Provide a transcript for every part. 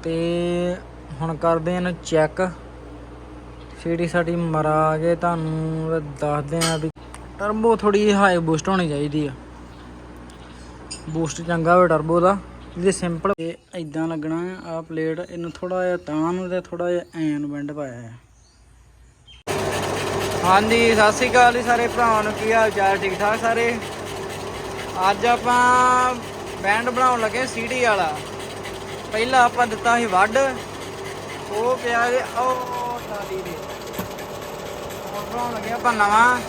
ਤੇ ਹੁਣ ਕਰਦੇ ਇਹਨੂੰ ਚੈੱਕ। ਸੀਟੀ ਸਾਡੀ ਮਰਾ ਕੇ ਤੁਹਾਨੂੰ ਦੱਸਦੇ ਆ ਵੀ ਟਰਬੋ ਥੋੜੀ ਹਾਈ ਬੂਸਟ ਹੋਣੀ ਚਾਹੀਦੀ ਆ। ਬੂਸਟ ਚੰਗਾ ਹੋਵੇ ਟਰਬੋ ਦਾ। ਜੇ ਸਿੰਪਲ ਤੇ ਇਦਾਂ ਲੱਗਣਾ ਆ ਪਲੇਟ। ਇਹਨੂੰ ਥੋੜਾ ਜਿਹਾ ਤਾਂ ਨੂੰ ਤੇ ਥੋੜਾ ਜਿਹਾ ਐਂ ਨੂੰ ਬੈਂਡ ਪਾਇਆ ਹੈ। ਹਾਂਜੀ ਸਤਿ ਸ਼੍ਰੀ ਅਕਾਲ ਜੀ ਸਾਰੇ ਭਰਾਵਾਂ ਨੂੰ। ਕੀ ਹਾਲ ਚਾਲ? ਠੀਕ ਠਾਕ ਸਾਰੇ। ਅੱਜ ਆਪਾਂ ਬੈਂਡ ਬਣਾਉਣ ਲੱਗੇ ਸੀਟੀ ਵਾਲਾ। ਪਹਿਲਾਂ ਆਪਾਂ ਦਿੱਤਾ ਸੀ ਵੱਢ, ਉਹ ਪਿਆ ਜੇ ਉਹ ਟਾਲੀ ਦੇ। ਹੁਣ ਬਣਾਉਣ ਲੱਗੇ ਆਪਾਂ ਨਵਾਂ।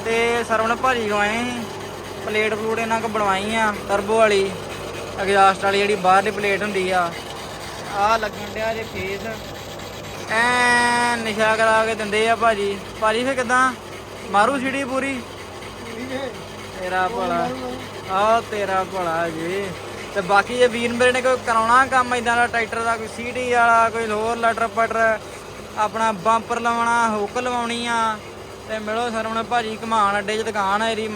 ਤੇ ਸਰਵਣ ਭਾਜੀ ਕੋਲ ਆਏ ਸੀ। ਪਲੇਟ ਪਲੂਟ ਇਹਨਾਂ ਕੋਲ ਬਣਵਾਈ ਆ ਟਰਬੋ ਵਾਲੀ, ਐਗਜ਼ਾਸਟ ਵਾਲੀ ਜਿਹੜੀ ਬਾਹਰ ਦੀ ਪਲੇਟ ਹੁੰਦੀ ਆ। ਆਹ ਲੱਗਣ ਡਿਆ ਜੇ ਫੇਸ ਐ ਨਿਸ਼ਾ ਕਰਾ ਕੇ ਦਿੰਦੇ ਆ ਭਾਜੀ। ਭਾਜੀ ਫਿਰ ਕਿੱਦਾਂ ਮਾਰੂ ਸੀਟੀ ਪੂਰੀ? ਤੇਰਾ ਭਲਾ ਆਹ ਤੇਰਾ ਭਲਾ ਜੀ। ਤੇ ਬਾਕੀ ਜੇ ਵੀਰ ਮੇਰੇ ਨੇ ਕੋਈ ਕਰਾਉਣਾ ਕੰਮ ਇਦਾਂ ਦਾ ਟਰੈਕਟਰ ਦਾ, ਕੋਈ ਸੀਟੀ ਵਾਲਾ, ਕੋਈ ਹੋਰ ਲਟਰ ਪਟਰ, ਆਪਣਾ ਬੰਪਰ ਲਵਾਉਣਾ, ਹੁੱਕ ਲਵਾਉਣੀ ਆ, ਤੇ ਮਿਲੋ ਸਰਵਣ ਭਾਜੀ ਘਮਾਣ ਅੱਡੇ 'ਚ ਦੁਕਾਨ ਆ ਇਹਦੀ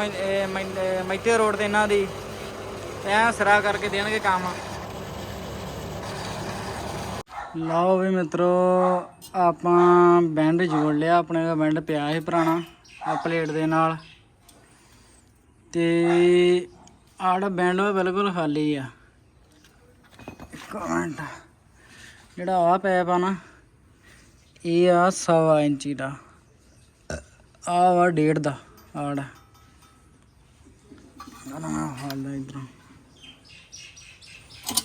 ਮੈਤੇ ਰੋਡ ਤੇ ਇਹਨਾਂ ਦੀ। ਐ ਸਿਰਾ ਕਰਕੇ ਦੇਣਗੇ ਕੰਮ। ਲਓ ਵੀ ਮਿੱਤਰੋ, ਆਪਾਂ ਬੈਂਡ ਜੋੜ ਲਿਆ। ਆਪਣੇ ਕੋਲ ਬੈਂਡ ਪਿਆ ਸੀ ਪੁਰਾਣਾ ਆ ਪਲੇਟ ਦੇ ਨਾਲ। ਤੇ ਆੜਾ ਬੈਂਡ ਬਿਲਕੁਲ ਖਾਲੀ ਆ। ਇੱਕ ਮਿੰਟ, ਜਿਹੜਾ ਆਹ ਪੈਪ ਆ ਨਾ, ਇਹ ਆ 1.25 ਇੰਚੀ ਦਾ। ਆਹ ਵਾ 1.5 ਦਾ ਆੜ ਹਾਲ ਇੱਧਰੋਂ।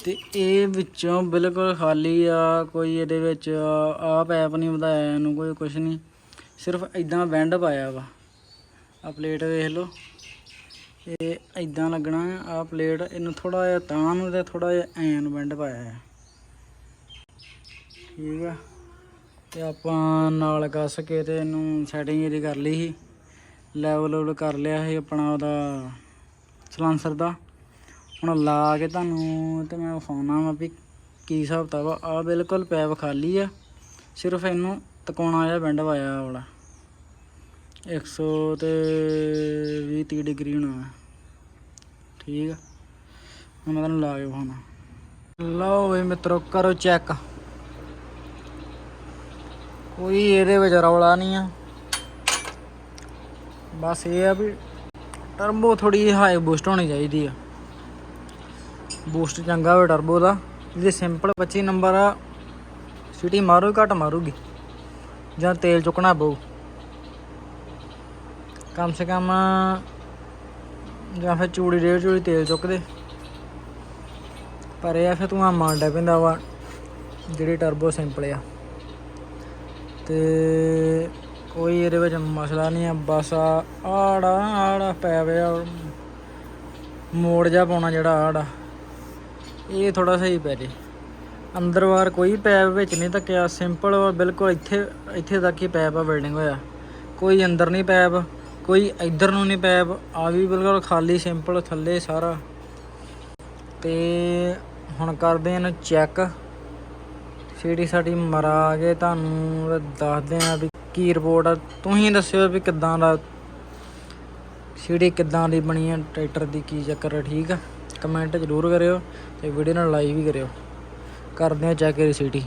ਤੇ ਇਹ ਵਿੱਚੋਂ ਬਿਲਕੁਲ ਖਾਲੀ ਆ। ਕੋਈ ਇਹਦੇ ਵਿੱਚ ਆਹ ਪੈਪ ਨਹੀਂ ਵਧਾਇਆ ਇਹਨੂੰ, ਕੋਈ ਕੁਛ ਨਹੀਂ। ਸਿਰਫ ਇੱਦਾਂ ਬੈਂਡ ਪਾਇਆ ਵਾ। ਆ ਪਲੇਟ ਵੇਖ ਲਓ, ਇਹ ਇੱਦਾਂ ਲੱਗਣਾ ਆ ਪਲੇਟ। ਇਹਨੂੰ ਥੋੜਾ ਜਿਹਾ ਤਾਂ ਨੂੰ ਤੇ ਥੋੜਾ ਜਿਹਾ ਐਂ ਨੂੰ ਬੈਂਡ ਪਾਇਆ ਹੈ। ਠੀਕ ਆ। ਤੇ ਆਪਾਂ ਨਾਲ ਕੱਸ ਕੇ ਤੇ ਇਹਨੂੰ ਸੈਟਿੰਗ ਇਹਦੀ ਕਰ ਲਈ ਸੀ। ਲੈਵਲ ਕਰ ਲਿਆ ਸੀ ਆਪਣਾ ਉਹਦਾ ਸਲਾਂਸਰ ਦਾ। ਹੁਣ ਲਾ ਕੇ ਤੁਹਾਨੂੰ ਤੇ ਮੈਂ ਵਿਖਾਉਣਾ ਵਾ ਵੀ ਕੀ ਹਿਸਾਬ ਕਿਤਾਬ ਆ। ਆਹ ਬਿਲਕੁਲ ਪੈਪ ਖਾਲੀ ਆ। ਸਿਰਫ ਇਹਨੂੰ ਤਕਾਉਣਾ ਜਿਹਾ ਬੈਂਡ ਪਾਇਆ ਵਾਲਾ 120-30 ਡਿਗਰੀ ਹੋਣਾ। ਠੀਕ ਆ। ਹੁਣ ਮੈਂ ਤੁਹਾਨੂੰ ਲਾ ਕੇ ਵਿਖਾਉਣਾ। ਲਓ ਵੀ ਮਿੱਤਰੋ, ਕਰੋ ਚੈੱਕ। ਕੋਈ ਇਹਦੇ ਵਿੱਚ ਰੌਲਾ ਨਹੀਂ ਆ। ਬਸ ਇਹ ਆ ਵੀ ਟਰਬੋ ਥੋੜੀ ਹਾਈ ਬੂਸਟ ਹੋਣੀ ਚਾਹੀਦੀ ਆ। ਬੂਸਟ ਚੰਗਾ ਹੋਵੇ ਟਰਬੋ ਦਾ। ਜੇ ਸਿੰਪਲ 25 ਨੰਬਰ ਆ, ਸੀਟੀ ਮਾਰੂ ਘੱਟ ਮਾਰੂਗੀ ਜਾਂ ਤੇਲ ਚੁੱਕਣਾ ਪਊ ਕਮ ਸੇ ਕਮ, ਜਾਂ ਫਿਰ ਚੂੜੀ 1.5 ਚੂੜੀ ਤੇਲ ਚੁੱਕਦੇ। ਪਰ ਇਹ ਆ ਫਿਰ ਧੂੰਆਂ ਮਾਰਨ ਡੈ ਪੈਂਦਾ ਵਾ ਜਿਹੜੀ ਟਰਬੋ ਸਿੰਪਲ ਆ। ਤੇ ਕੋਈ ਇਹਦੇ ਵਿੱਚ ਮਸਲਾ ਨਹੀਂ ਆ। ਬਸ ਆੜਾ ਪੈਪ ਆ, ਮੋੜ ਜਿਹਾ ਪਾਉਣਾ ਜਿਹੜਾ ਆੜਾ, ਇਹ ਥੋੜਾ ਸਹੀ ਪੈ ਜੇ। ਅੰਦਰ ਬਾਹਰ ਕੋਈ ਪੈਪ ਵਿੱਚ ਨਹੀਂ ਧੱਕਿਆ। ਸਿੰਪਲ ਬਿਲਕੁਲ ਇੱਥੇ ਤੱਕ ਹੀ ਪੈਪ ਆ ਵੈਲਡਿੰਗ ਹੋਇਆ। ਕੋਈ ਅੰਦਰ ਨਹੀਂ ਪੈਪ, ਕੋਈ ਇੱਧਰ ਨੂੰ ਨਹੀਂ ਪੈਪ। ਆ ਵੀ ਬਿਲਕੁਲ ਖਾਲੀ ਸਿੰਪਲ ਥੱਲੇ ਸਾਰਾ। ਤੇ ਹੁਣ ਕਰਦੇ ਇਹਨੂੰ ਚੈੱਕ। ਸੀਟੀ ਸਾਡੀ ਮਰਾ ਕੇ ਤੁਹਾਨੂੰ ਦੱਸਦੇ ਆ ਵੀ ਕੀ ਰਿਪੋਰਟ ਆ। ਤੁਸੀਂ ਦੱਸਿਓ ਵੀ ਕਿੱਦਾਂ ਦਾ ਸੀਟੀ ਕਿੱਦਾਂ ਦੀ ਬਣੀ ਆ ਟਰੈਕਟਰ ਦੀ, ਕੀ ਚੱਕਰ ਆ। ਠੀਕ ਆ, ਕਮੈਂਟ ਜ਼ਰੂਰ ਕਰਿਓ ਤੇ ਵੀਡੀਓ ਨਾਲ ਲਾਈਕ ਵੀ ਕਰਿਓ। ਕਰਦੇ ਆ ਚੈੱਕ ਇਹਦੀ ਸੀਟੀ।